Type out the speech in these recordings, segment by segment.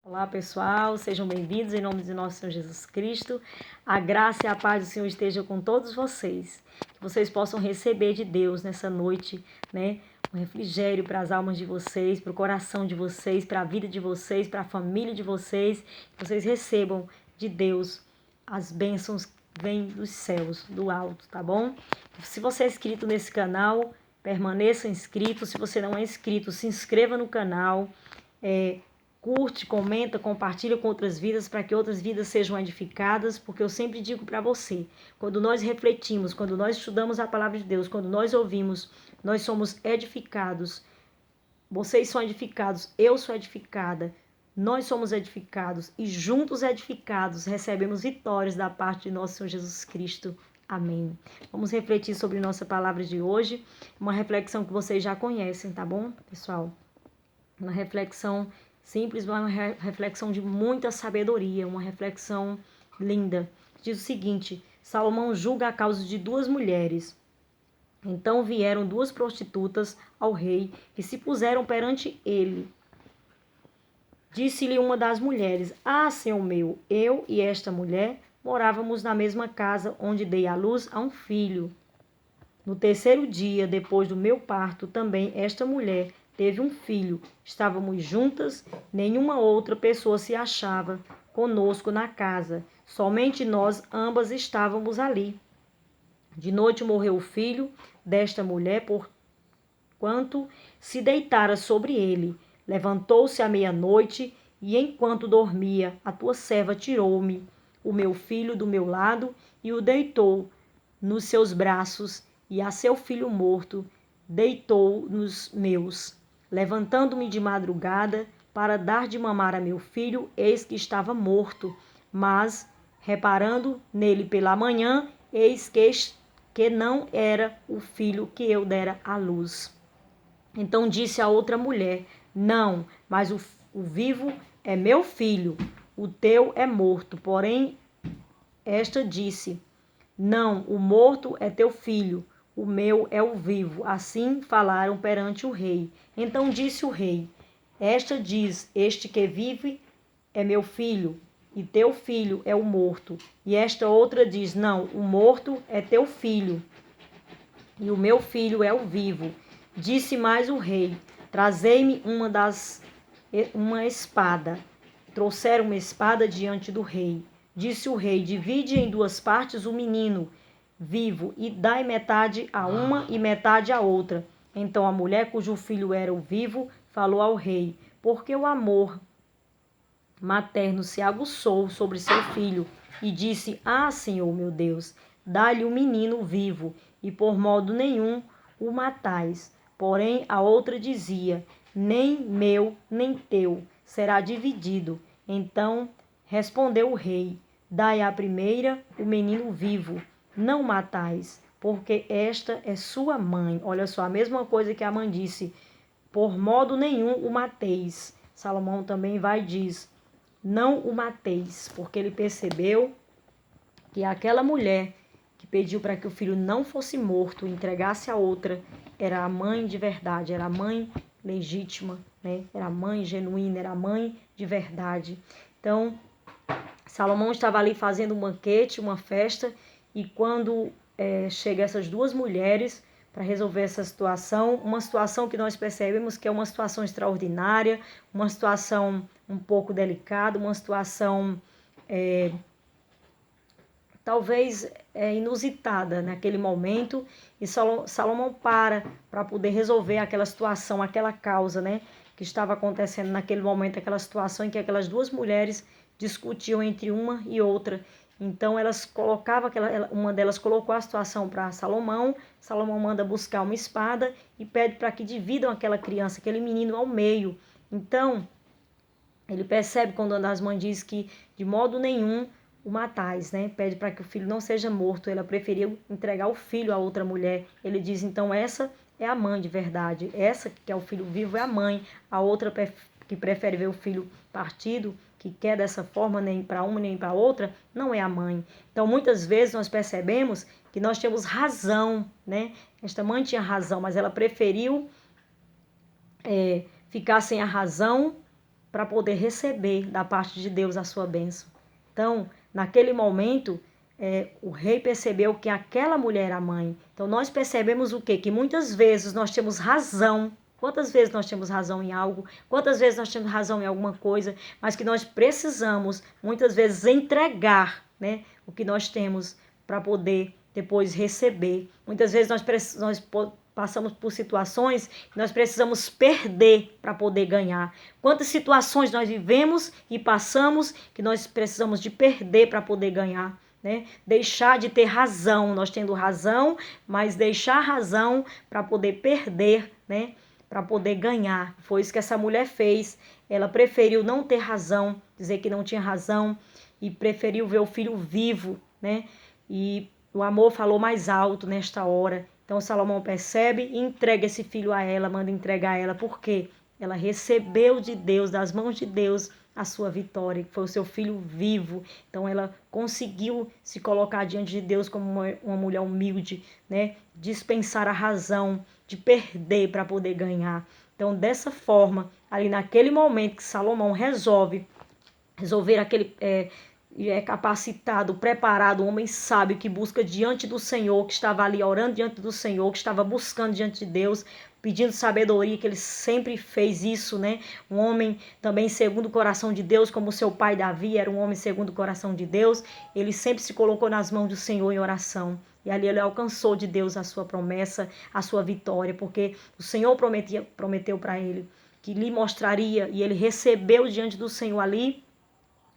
Olá pessoal, sejam bem-vindos em nome de nosso Senhor Jesus Cristo. A graça e a paz do Senhor estejam com todos vocês. Que vocês possam receber de Deus nessa noite, um refrigério para as almas de vocês, para o coração de vocês, para a vida de vocês, para a família de vocês. Que vocês recebam de Deus as bênçãos que vêm dos céus, do alto, tá bom? Se você é inscrito nesse canal, permaneça inscrito. Se você não é inscrito, se inscreva no canal. Curte, comenta, compartilha com outras vidas para que outras vidas sejam edificadas, porque eu sempre digo para você, quando nós refletimos, quando nós estudamos a palavra de Deus, quando nós ouvimos, nós somos edificados. Vocês são edificados, eu sou edificada, nós somos edificados e juntos edificados recebemos vitórias da parte de nosso Senhor Jesus Cristo. Amém. Vamos refletir sobre nossa palavra de hoje, uma reflexão que vocês já conhecem, tá bom, pessoal? Uma reflexão simples, uma reflexão de muita sabedoria, uma reflexão linda. Diz o seguinte: Salomão julga a causa de duas mulheres. Então vieram duas prostitutas ao rei, que se puseram perante ele. Disse-lhe uma das mulheres: Ah, senhor meu, eu e esta mulher morávamos na mesma casa, onde dei à luz a um filho. No terceiro dia, depois do meu parto, também esta mulher teve um filho. Estávamos juntas, nenhuma outra pessoa se achava conosco na casa. Somente nós ambas estávamos ali. De noite morreu o filho desta mulher, porquanto se deitara sobre ele. Levantou-se à meia-noite, e enquanto dormia, a tua serva tirou-me o meu filho do meu lado e o deitou nos seus braços, e a seu filho morto deitou nos meus. Levantando-me de madrugada para dar de mamar a meu filho, eis que estava morto. Mas, reparando nele pela manhã, eis que não era o filho que eu dera à luz. Então disse a outra mulher: Não, mas o vivo é meu filho, o teu é morto. Porém, esta disse: Não, o morto é teu filho, o meu é o vivo. Assim falaram perante o rei. Então disse o rei: Esta diz: Este que vive é meu filho, e teu filho é o morto. E esta outra diz: Não, o morto é teu filho, e o meu filho é o vivo. Disse mais o rei: Trazei-me uma espada. Trouxeram uma espada diante do rei. Disse o rei: Divide em duas partes o menino vivo, e dai metade a uma e metade a outra. Então a mulher cujo filho era o vivo falou ao rei: Porque o amor materno se aguçou sobre seu filho, e disse: Ah, Senhor meu Deus, dá-lhe o menino vivo, e por modo nenhum o matais. Porém a outra dizia: Nem meu, nem teu, será dividido. Então respondeu o rei: Dai à primeira o menino vivo, não matais, porque esta é sua mãe. Olha só, a mesma coisa que a mãe disse: Por modo nenhum o mateis. Salomão também vai e diz: Não o mateis, porque ele percebeu que aquela mulher que pediu para que o filho não fosse morto, entregasse a outra, era a mãe de verdade, era a mãe legítima, Era a mãe genuína, era a mãe de verdade. Então, Salomão estava ali fazendo um banquete, uma festa, e quando chega essas duas mulheres para resolver essa situação, uma situação que nós percebemos que é uma situação extraordinária, uma situação um pouco delicada, uma situação talvez inusitada naquele momento, e Salomão para poder resolver aquela situação, aquela causa, que estava acontecendo naquele momento, aquela situação em que aquelas duas mulheres discutiam entre uma e outra. Então uma delas colocou a situação para Salomão. Salomão manda buscar uma espada e pede para que dividam aquela criança, aquele menino ao meio. Então ele percebe quando as mães diz que de modo nenhum o matais, Pede para que o filho não seja morto. Ela preferiu entregar o filho a outra mulher. Ele diz: então essa é a mãe de verdade, essa que é o filho vivo é a mãe. A outra que prefere ver o filho partido, que quer dessa forma, nem para uma nem para outra, não é a mãe. Então muitas vezes nós percebemos que nós temos razão, Esta mãe tinha razão, mas ela preferiu ficar sem a razão para poder receber da parte de Deus a sua bênção. Então, naquele momento, o rei percebeu que aquela mulher era a mãe. Então, nós percebemos o quê? Que muitas vezes nós temos razão. Quantas vezes nós temos razão em algo? Quantas vezes nós temos razão em alguma coisa? Mas que nós precisamos, muitas vezes, entregar, né, o que nós temos para poder depois receber. Muitas vezes nós passamos por situações que nós precisamos perder para poder ganhar. Quantas situações nós vivemos e passamos que nós precisamos de perder para poder ganhar, né? Deixar de ter razão, nós tendo razão, mas deixar a razão para poder perder, né? Para poder ganhar. Foi isso que essa mulher fez. Ela preferiu não ter razão, dizer que não tinha razão, e preferiu ver o filho vivo, né? E o amor falou mais alto nesta hora. Então Salomão percebe e entrega esse filho a ela, manda entregar a ela, porque ela recebeu de Deus, das mãos de Deus, a sua vitória, que foi o seu filho vivo. Então ela conseguiu se colocar diante de Deus como uma mulher humilde, né? Dispensar a razão, de perder para poder ganhar. Então dessa forma, ali naquele momento que Salomão resolver aquele... E é capacitado, preparado, um homem sábio que busca diante do Senhor, que estava ali orando diante do Senhor, que estava buscando diante de Deus, pedindo sabedoria, que ele sempre fez isso, né? Um homem também segundo o coração de Deus, como seu pai Davi era um homem segundo o coração de Deus, ele sempre se colocou nas mãos do Senhor em oração. E ali ele alcançou de Deus a sua promessa, a sua vitória, porque o Senhor prometeu para ele que lhe mostraria, e ele recebeu diante do Senhor ali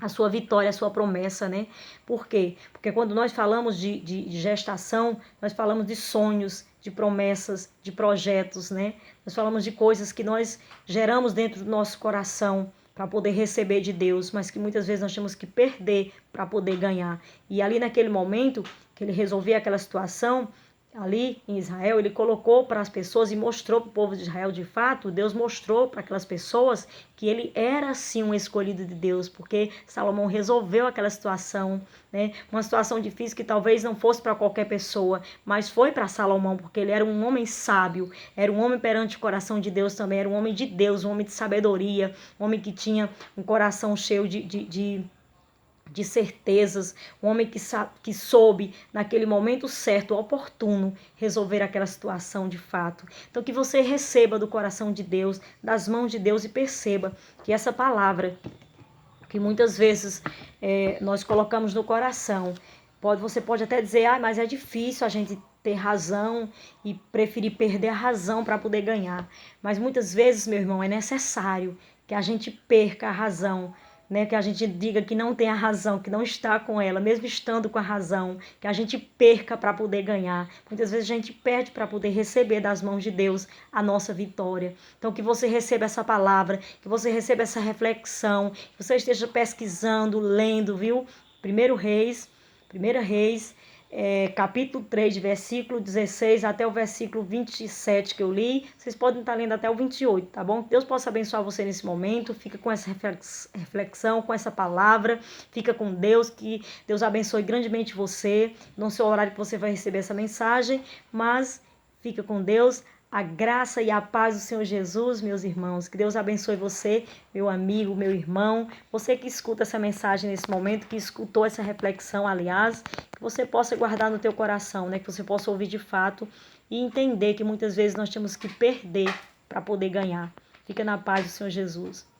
a sua vitória, a sua promessa, né? Por quê? Porque quando nós falamos de gestação, nós falamos de sonhos, de promessas, de projetos, né? Nós falamos de coisas que nós geramos dentro do nosso coração para poder receber de Deus, mas que muitas vezes nós temos que perder para poder ganhar. E ali naquele momento que ele resolvia aquela situação, ali em Israel, ele colocou para as pessoas e mostrou para o povo de Israel, de fato, Deus mostrou para aquelas pessoas que ele era sim um escolhido de Deus, porque Salomão resolveu aquela situação, né? Uma situação difícil que talvez não fosse para qualquer pessoa, mas foi para Salomão, porque ele era um homem sábio, era um homem perante o coração de Deus também, era um homem de Deus, um homem de sabedoria, um homem que tinha um coração cheio de certezas, um homem que soube, naquele momento certo, oportuno, resolver aquela situação de fato. Então, que você receba do coração de Deus, das mãos de Deus, e perceba que essa palavra, que muitas vezes nós colocamos no coração, você pode até dizer, mas é difícil a gente ter razão e preferir perder a razão para poder ganhar. Mas muitas vezes, meu irmão, é necessário que a gente perca a razão, né, que a gente diga que não tem a razão, que não está com ela, mesmo estando com a razão, que a gente perca para poder ganhar. Muitas vezes a gente perde para poder receber das mãos de Deus a nossa vitória. Então que você receba essa palavra, que você receba essa reflexão, que você esteja pesquisando, lendo, viu? 1 Reis, capítulo 3, de versículo 16 até o versículo 27 que eu li. Vocês podem estar lendo até o 28, tá bom? Deus possa abençoar você nesse momento. Fica com essa reflexão, com essa palavra. Fica com Deus, que Deus abençoe grandemente você. Não sei o horário que você vai receber essa mensagem, mas fica com Deus. A graça e a paz do Senhor Jesus, meus irmãos. Que Deus abençoe você, meu amigo, meu irmão. Você que escuta essa mensagem nesse momento, que escutou essa reflexão, aliás, que você possa guardar no teu coração, né? Que você possa ouvir de fato e entender que muitas vezes nós temos que perder para poder ganhar. Fica na paz do Senhor Jesus.